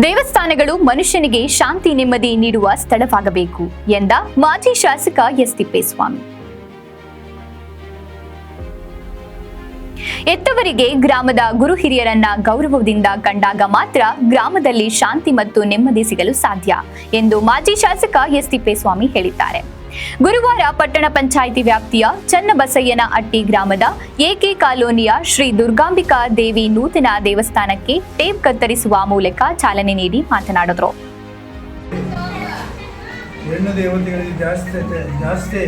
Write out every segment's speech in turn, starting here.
ದೇವಸ್ಥಾನಗಳು ಮನುಷ್ಯನಿಗೆ ಶಾಂತಿ ನೆಮ್ಮದಿ ನೀಡುವ ಸ್ಥಳವಾಗಬೇಕು ಎಂದ ಮಾಜಿ ಶಾಸಕ ಎಸ್ ತಿಪ್ಪೇಸ್ವಾಮಿ. ಎತ್ತವರಿಗೆ ಗ್ರಾಮದ ಗುರು ಹಿರಿಯರನ್ನ ಗೌರವದಿಂದ ಕಂಡಾಗ ಮಾತ್ರ ಗ್ರಾಮದಲ್ಲಿ ಶಾಂತಿ ಮತ್ತು ನೆಮ್ಮದಿ ಸಿಗಲು ಸಾಧ್ಯ ಎಂದು ಮಾಜಿ ಶಾಸಕ ಎಸ್ ತಿಪ್ಪೇಸ್ವಾಮಿ ಹೇಳಿದ್ದಾರೆ. ಗುರುವಾರ ಪಟ್ಟಣ ಪಂಚಾಯಿತಿ ವ್ಯಾಪ್ತಿಯ ಚನ್ನಬಸಯ್ಯನಹಟ್ಟಿ ಗ್ರಾಮದ ಎಕೆ ಕಾಲೋನಿಯ ಶ್ರೀ ದುರ್ಗಾಂಬಿಕಾ ದೇವಿ ನೂತನ ದೇವಸ್ಥಾನಕ್ಕೆ ಟೇಪ್ ಕತ್ತರಿಸುವ ಮೂಲಕ ಚಾಲನೆ ನೀಡಿ ಮಾತನಾಡಿದರು. ಹೆಣ್ಣು ದೇವತೆಗಳಿಗೆ ಜಾಸ್ತಿ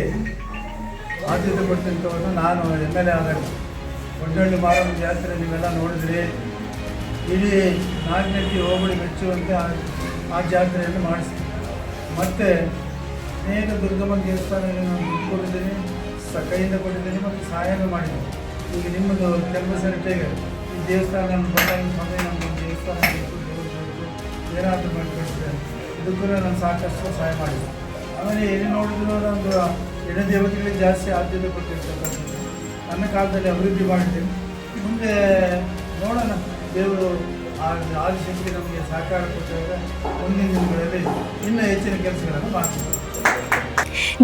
ಆದ್ಯತೆ ಕೊಡ್ತಿರ್ತವನ್ನು ನಾನು MLA ಆದಾಗ ಒಡ್ಡಳ್ಳಿ ಮಾರಮ್ಮ ಜಾತ್ರೆ ನೀವೆಲ್ಲ ನೋಡಿದ್ರಿ. ಇಡೀ ನಾಗನಟ್ಟಿ ಹೋಬಳಿ ಮೆಚ್ಚುವಂತೆ ಆ ಜಾತ್ರೆಯನ್ನು ಮಾಡಿಸ್ತೀನಿ. ಮತ್ತು ಅನೇಕ ದುರ್ಗಮ್ಮ ದೇವಸ್ಥಾನಗಳನ್ನು ನಾನು ದುಡ್ಡು ಕೊಟ್ಟಿದ್ದೀನಿ, ಕೈಯಿಂದ ಕೊಟ್ಟಿದ್ದೀನಿ ಮತ್ತು ಸಹಾಯನೂ ಮಾಡಿದ್ದೀನಿ. ಈಗ ನಿಮ್ಮದು ಕೆಲಸ ಸರಿಟೇಗೆ ಈ ದೇವಸ್ಥಾನ ಬಂದಾಗ ಮೊದಲೇ ನಮ್ಮದು ದೇವಸ್ಥಾನ ಬೇಕು, ದೇವರು ಬೇಕು, ಏನಾದರೂ ಮಾಡಿಕೊಡ್ತಾರೆ. ಇದಕ್ಕೂ ನಾನು ಸಾಕಷ್ಟು ಸಹಾಯ ಮಾಡಿದ್ದೆ. ಆಮೇಲೆ ಏನು ನೋಡಿದ್ರು ಒಂದು ಹೆಣ್ಣು ದೇವತೆಗಳಿಗೆ ಜಾಸ್ತಿ ಆದ್ಯತೆ ಕೊಟ್ಟಿರ್ತಕ್ಕಂಥದ್ದು ನನ್ನ ಕಾಲದಲ್ಲಿ ಅಭಿವೃದ್ಧಿ ಮಾಡಿದ್ದೀನಿ. ಮುಂದೆ ನೋಡೋಣ, ದೇವರು ಆದಿಶಕ್ತಿ ನಮಗೆ ಸಹಕಾರ ಕೊಟ್ಟಾಗ ಮುಂದಿನ ದಿನಗಳಲ್ಲಿ ಇನ್ನೂ ಹೆಚ್ಚಿನ ಕೆಲಸಗಳನ್ನು ಮಾಡ್ತೀವಿ.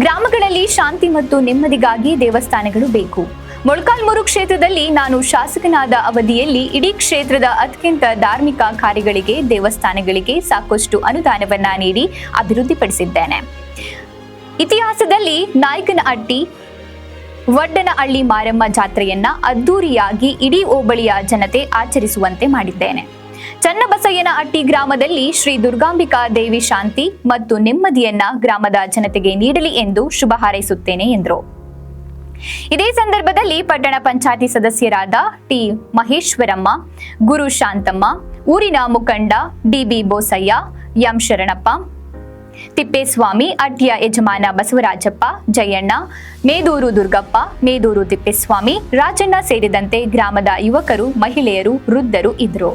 ಗ್ರಾಮಗಳಲ್ಲಿ ಶಾಂತಿ ಮತ್ತು ನೆಮ್ಮದಿಗಾಗಿ ದೇವಸ್ಥಾನಗಳು ಬೇಕು. ಮೊಳಕಾಲ್ಮೂರು ಕ್ಷೇತ್ರದಲ್ಲಿ ನಾನು ಶಾಸಕನಾದ ಅವಧಿಯಲ್ಲಿ ಇಡೀ ಕ್ಷೇತ್ರದ ಅತ್ಯಂತ ಧಾರ್ಮಿಕ ಕಾರ್ಯಗಳಿಗೆ ದೇವಸ್ಥಾನಗಳಿಗೆ ಸಾಕಷ್ಟು ಅನುದಾನವನ್ನ ನೀಡಿ ಅಭಿವೃದ್ಧಿಪಡಿಸಿದ್ದೇನೆ. ಇತಿಹಾಸದಲ್ಲಿ ನಾಯಕನಹಟ್ಟಿ ವಡ್ಡನಹಳ್ಳಿ ಮಾರಮ್ಮ ಜಾತ್ರೆಯನ್ನ ಅದ್ದೂರಿಯಾಗಿ ಇಡೀ ಹೋಬಳಿಯ ಜನತೆ ಆಚರಿಸುವಂತೆ ಮಾಡಿದ್ದೇನೆ. ಚನ್ನಬಸಯ್ಯನಹಟ್ಟಿ ಗ್ರಾಮದಲ್ಲಿ ಶ್ರೀ ದುರ್ಗಾಂಬಿಕಾ ದೇವಿ ಶಾಂತಿ ಮತ್ತು ನೆಮ್ಮದಿಯನ್ನ ಗ್ರಾಮದ ಜನತೆಗೆ ನೀಡಲಿ ಎಂದು ಶುಭ ಹಾರೈಸುತ್ತೇನೆ ಎಂದರು. ಇದೇ ಸಂದರ್ಭದಲ್ಲಿ ಪಟ್ಟಣ ಪಂಚಾಯತಿ ಸದಸ್ಯರಾದ ಟಿ ಮಹೇಶ್ವರಮ್ಮ, ಗುರು ಶಾಂತಮ್ಮ, ಊರಿನ ಮುಖಂಡ ಡಿಬಿ ಬೋಸಯ್ಯ, ಎಂ ಶರಣಪ್ಪ, ತಿಪ್ಪೇಸ್ವಾಮಿ, ಅಟ್ಯ ಯಜಮಾನ ಬಸವರಾಜಪ್ಪ, ಜಯಣ್ಣ, ಮೇದೂರು ದುರ್ಗಪ್ಪ, ಮೇದೂರು ತಿಪ್ಪೇಸ್ವಾಮಿ, ರಾಜಣ್ಣ ಸೇರಿದಂತೆ ಗ್ರಾಮದ ಯುವಕರು, ಮಹಿಳೆಯರು, ವೃದ್ಧರು ಇದ್ದರು.